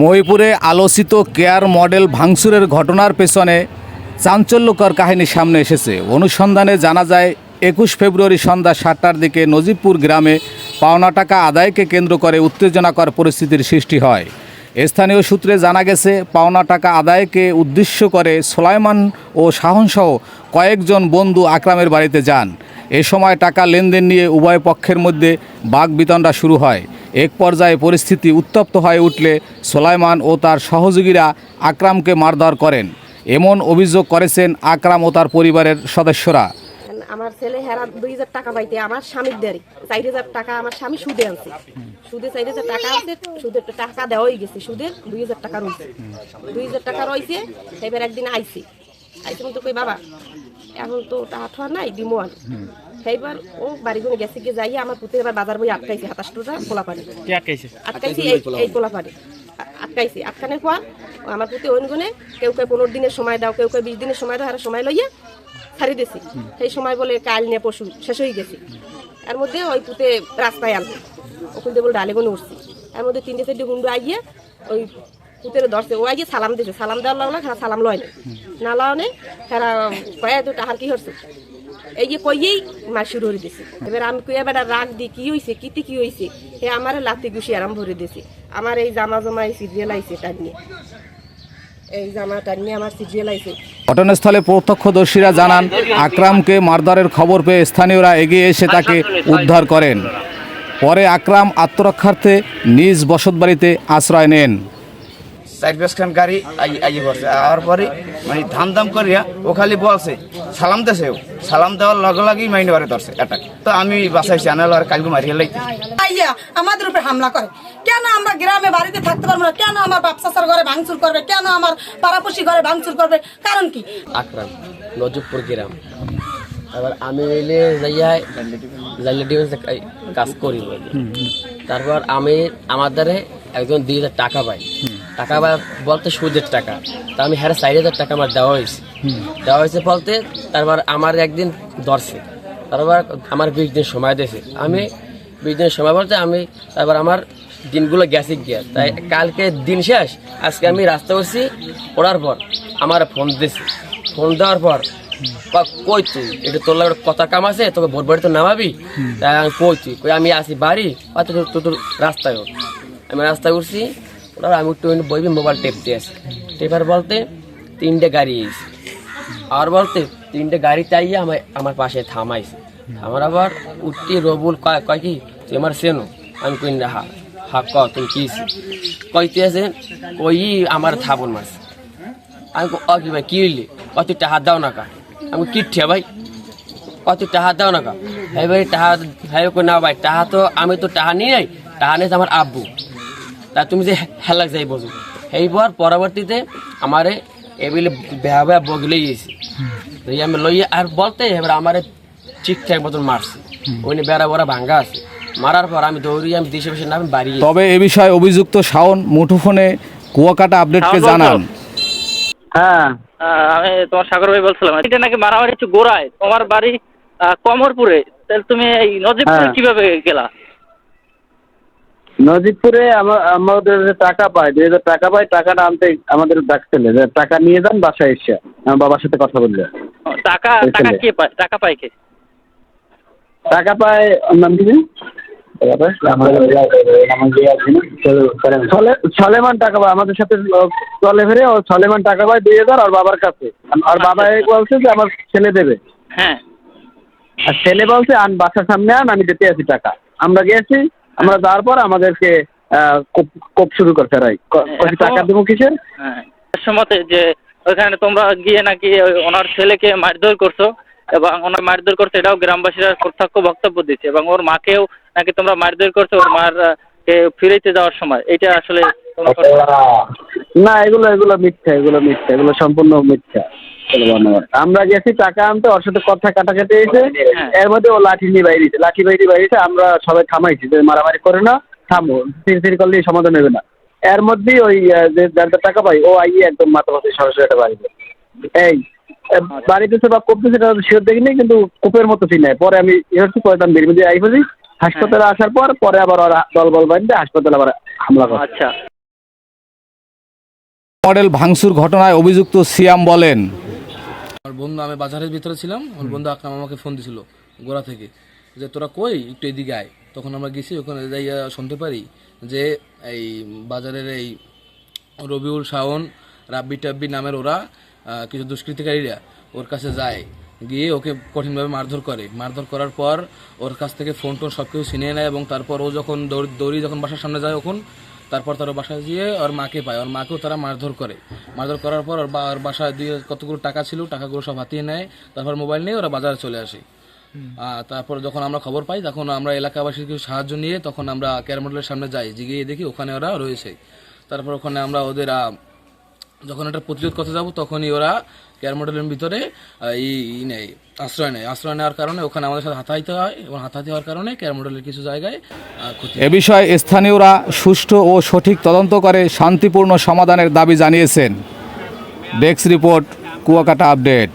মহিপুরে আলোচিত care model ভাঙচুরের ঘটনার পেছনে চাঞ্চল্যকর কাহিনী সামনে এসেছে। অনুসন্ধানে জানা যায় 21 ফেব্রুয়ারি সন্ধ্যা 7টার দিকে নজিবপুর গ্রামে পাওনা টাকা আদায়কে কেন্দ্র করে উত্তেজনাকর পরিস্থিতির সৃষ্টি হয়। স্থানীয় সূত্রে জানা গেছে, পাওনা টাকা আদায়কে উদ্দেশ্য করে সোলাইমান ও শাহনসহ কয়েকজন বন্ধু আকরামের বাড়িতে যান। এ সময় টাকা লেনদেন নিয়ে উভয় পক্ষের মধ্যে বাকবিতণ্ডা শুরু হয়। এক পর্যায়ে পরিস্থিতি উত্তপ্ত হয়ে উঠলে সোলাইমান ও তার সহযোগীরা আকরামকে মারধর করেন। এমন অভিযোগ করেছেন আকরাম ও তার পরিবারের সদস্যরা। আমার ছেলে হেরা 2000 টাকা পাইতে আমার স্বামীর দেরি 4000 টাকা আমার স্বামী সুদে আনছে, সুদে 4000 টাকা আছে, সুদের টাকা দেওয়াই গেছে, সুদের 2000 টাকা রয়েছে, 2000 টাকা রয়েছে। এবার একদিন আইছি তো কই বাবা এখন তো টাকা নাই দিমোয়ান, সেইবার ও বাড়ি গুনে গেছে গিয়ে যাই আমার পুতে এবার বাজার বই আটকাইছে 27টা পোলা পানি আটকাইছি, এই পোলা পানি আটকাইছি। আটকানোর পর আমার পুতে ওই গুনে কেউ 15 দিনের সময় দাও, কেউ 20 দিনের সময় দাও, আর সময় লইয়া ছাড়ি দিছি। সেই সময় বলে কাল নিয়ে পশু শেষ হয়ে গেছে। এর মধ্যে ওই পুতে রাস্তায় আনবে ওখান থেকে বলে ডালে গুনে উঠছি। এর মধ্যে 3-4 হুন্ডু আইয়ে ওই পুতের ধরছে, ও আইয়ে সালাম দিছে, সালাম দেওয়ার লাগলো, হ্যাঁ সালাম লয় না লওয়া নেই, হ্যাঁ কয়ে তো টাকার কি হচ্ছে এই যে কইয়েই মার শুরু করে দিছে। এবার আমি কয়ে বেটা রাগ দি কি হয়েছে কি হয়েছে, হে আমার লাতি ঘুষি আরাম ভরে দিছে। আমার এই জামা জমাই সিরিয়াল আইছে তার নিয়ে, এই জামাটা নিয়ে আমার সিরিয়াল আইছে। ঘটনাস্থলে প্রত্যক্ষদর্শীরা জানান, আকরামকে মারধরের খবর পেয়ে স্থানীয়রা এগিয়ে এসে তাকে উদ্ধার করেন। পরে আকরাম আত্মরক্ষার্থে নিজ বসতবাড়িতে আশ্রয় নেন। 4-5 খান গাড়ি আইয়ে পড়ছে, আর পরে মানে ধাম করিয়া ও খালি বলছে সালাম দেছে, সালাম দেওয়ার লগে লগেই মাইন্ড করে ধরছে এটা। তো আমি বাসাইছি, আনাল আর কালকে মারিয়ে লাইতে আইয়া আমাদের উপরে হামলা করে। কেন আমরা গ্রামে বাড়িতে থাকতে পারবো না? কেন আমার বাপ চাচার ঘরে ভাঙচুর করবে? কেন আমার পাড়াপড়শি ঘরে ভাঙচুর করবে? কারণ কি? আকরাম নজিবপুর গ্রাম। এবার আমি এলে যাইয়া কাজ করি, তারপর আমি আমার দ্বারে একজন 2000 টাকা পাই, টাকা বলতে সুদের টাকা। তা আমি হ্যাঁ 4000 টাকা আমার দেওয়া হয়েছে বলতে, তারপর আমার একদিন ধরছে, তারপর আমার 20 দিন সময় দিয়েছে। আমি 20 দিন সময় বলতে আমি তারপর আমার দিনগুলো গেছে গিয়া, তাই কালকে দিন শেষ, আজকে আমি রাস্তা করছি। ওড়ার পর আমার ফোন দিয়েছে, ফোন দেওয়ার পর কই তুই এটা তোর লাগে কথা কাম আছে, তোকে ভোট বাড়ি তো নামাবি। তাই আমি কই তুই কই আমি আসি বাড়ি, তোর রাস্তায় হোক। আমি রাস্তায় উঠছি, ওরা আমি একটু বইবি মোবাইল টেপতে আসি। টেপার বলতে 3টে গাড়ি এসে, আর বলতে 3টে গাড়ি চাইয়ে আমার পাশে থামাইছে। আমার আবার উঠতি রবুল কয় কি তুই আমার চেনো? আমি কই না, হা ক তুমি কি কইতে আছে, কই আমার থাপন মারছে। আমি কি ভাই কি হইলি? কত টাকা দাও না কা? আমি কিঠে ভাই কত টাকা দাও না কা? হ্যাঁ ভাই টাকা, হ্যাঁ কই না ভাই টাকা তো আমি তো টাকা নিয়ে নাই, টাকা নিয়েছে আমার আব্বু। তা তুমি যে হেলাক যাই বোঝো। এইবার পরবর্তীতে আমারে এবিলে বেহা বগলে গিয়েছি, আমি লইয়া আর বলতে এবার আমারে ঠিকঠাক মতন মারছে। ওই বেড়া বড়া ভাঙ্গা আছে, মারার পর আমি দৌড়িয়ে আমি দেশে বসে নামে বাড়ি। তবে এ বিষয়ে অভিযুক্ত শাওন মুঠোফোনে কুয়াকাটা আপডেটকে জানান, হ্যাঁ আমি তোমার সাগর ভাই বলছিলাম, এটা নাকি মারামারি একটু গোড়ায়, তোমার বাড়ি কমরপুরে, তাহলে তুমি এই নজিবপুরে কিভাবে গেলা? নজিবপুরে আমাদের টাকা পায়, 2000 টাকা পায়, টাকাটা আনতে আমাদের ডাকছিল যে টাকা নিয়ে যান বাসায় এসে। আমার বাবার সাথে কথা বললে টাকা কে পায়? টাকা পায় কে? টাকা পায় নাম কি সলেমান টাকা পায়, আমাদের সাথে চলে ফেরে। ও সলেমান টাকা পায় 2000 আর বাবার কাছে। আর বাবা বলছে যে আমার ছেলে দেবে, হ্যাঁ, আর ছেলে বলছে আন বাসার সামনে আন, আমি দিতে আছি টাকা। আমরা গেছি, আমরা যাওয়ার পর আমাদেরকে কোপ শুরু করছে, টাকা দেবো কিসের মতে যে ওইখানে তোমরা গিয়ে নাকি ওনার ছেলেকে মারধর করছো এবং ওনার মারধর করছে, এটাও গ্রামবাসীরা প্রত্যক্ষ বক্তব্য দিচ্ছে, এবং ওর মাকেও নাকি তোমরা মারধর করছো ওর মার ফিরেতে যাওয়ার সময়। এটা আসলে না, এগুলো মিথ্যা, এগুলো সম্পূর্ণ মিথ্যা। আমরা গেছি টাকা আনতে, ওর সাথে কথা কাটাকাটি হয়েছে। এর মধ্যে ও লাঠি নিয়ে বাইরেছে, আমরা সবাই থামাইছি যে মারামারি করে না, থামো, সিরি করলে সমাধান নেবে না। এর মধ্যেই ওই যে যার টাকা পাই ও আইয়ে একদম মাথাপাতি সরাসরি একটা বাড়িতে এই বাড়িতেছে বা কোপ দিচ্ছে, শিওর দেখিনি, কিন্তু কোপের মতো চিনায়। পরে আমি কয়েকদিন বেরিয়ে আই বুঝি হাসপাতালে আসার পর পরে আবার ওরা দলবল বাঁধতে হাসপাতালে আবার হামলা করে। আচ্ছা, মডেল ভাঙচুর ঘটনায় অভিযুক্ত সিয়াম বলেন, আমার বন্ধু, আমি বাজারের ভিতরে ছিলাম, আমার বন্ধু আকরাম আমাকে ফোন দিছিল গোড়া থেকে যে তোরা কই, একটু এদিকে আয়। তখন আমরা গেছি, ওখানে যাইয়া শুনতে পারি যে এই বাজারের এই রবিউল, শাওন, রাব্বি টাব্বি নামের ওরা কিছু দুষ্কৃতিকারীরা ওর কাছে যায়, গিয়ে ওকে কঠিনভাবে মারধর করে। মারধর করার পর ওর কাছ থেকে ফোন টোন সব কিছু ছিনিয়ে নেয় এবং তারপর ও যখন দৌড়ি যখন বাসার সামনে যায়, তখন তারপর তারা বাসায় গিয়ে ওর মাকে পায়, ওর মাকেও তারা মারধর করে। মারধর করার পর ওর বাসায় দিয়ে কতগুলো টাকা ছিল, টাকাগুলো সব হাতিয়ে নেয়। তারপর মোবাইল নিয়ে ওরা বাজারে চলে আসে। তারপর যখন আমরা খবর পাই, তখন আমরা এলাকাবাসীর কিছু সাহায্য নিয়ে তখন আমরা কেয়ার মডেলের সামনে যাই, গিয়ে দেখি ওখানে ওরা রয়েছে। তারপর ওখানে আমরা ওদের যখন এটা প্রতিরোধ করতে যাব, তখনই ওরা কেয়ার মডেলের ভিতরে আশ্রয় নেওয়ার কারণে ওখানে আমাদের সাথে হাতাহাতি হয় এবং হাতাহাতি হওয়ার কারণে কেয়ার মডেলের কিছু জায়গায় ক্ষতি। এ বিষয়ে স্থানীয়রা সুষ্ঠু ও সঠিক তদন্ত করে শান্তিপূর্ণ সমাধানের দাবি জানিয়েছেন। Desk report, Kuakata update.